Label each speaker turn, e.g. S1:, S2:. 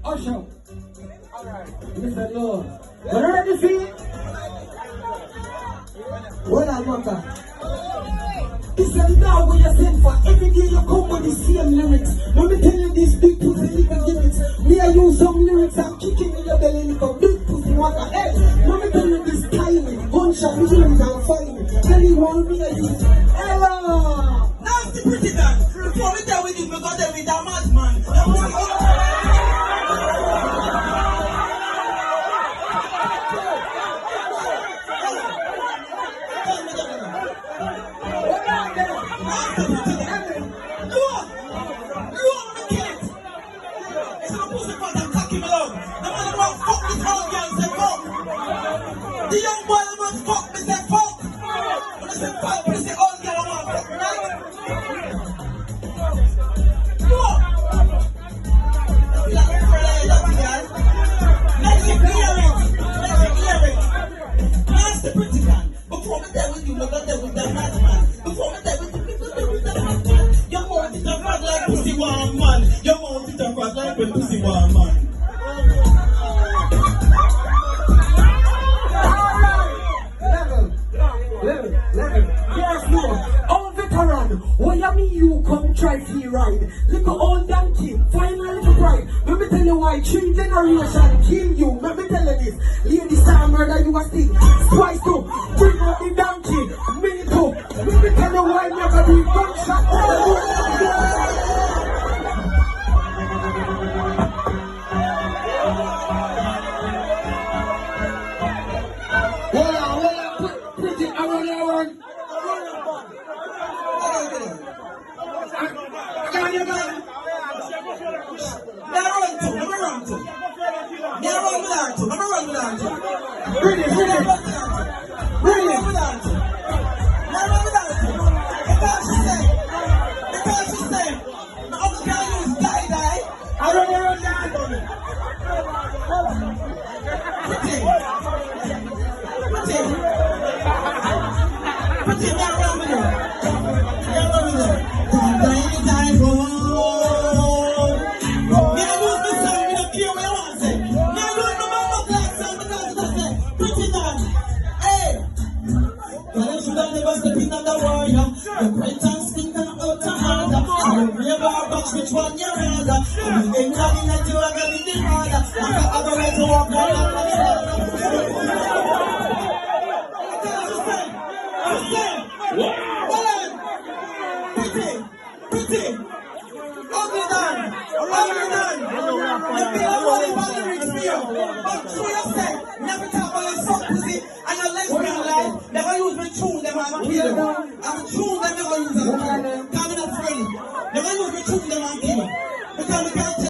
S1: Usher. Mr. Lord. You ready to see? Well, I'm not. This is now what you're saying for every day you come with the same lyrics. Let me tell you this big pussy little gimmicks. Me I use some lyrics I'm kicking in your belly little big pussy what the hell. Let me tell you this timing. Gunshot me feelings and fighting. Tell you one me I use. Ella!
S2: Nasty pretty done. Before we tell with you, we got them with a madman. The young boy must fuck me, say fuck. When I say fuck, me say all girl want fuck, right? No. Let's hear it. Let's hear it. Nasty pretty man. Before me there with you, we got there with the madman. Before me there with you, we got there with the madman. Your mouth is a fat like pussy one man. Your mouth is a fat like when pussy one man.
S1: Yes, no. All veteran, what you mean you come try to ride? Little old donkey, final little bride. Let me tell you why 3 generations kill you. Let me tell you this. Lady Star murder you a stick. Twice too. Bring up the donkey. Me too. Let me tell you why never be gunshot.
S2: Which one you rather? We've been calling at you, I'm gonna be the mother. I'm gonna have a right to walk around and pretty, ugly done. The bill of money for the rich for you. But true you say, never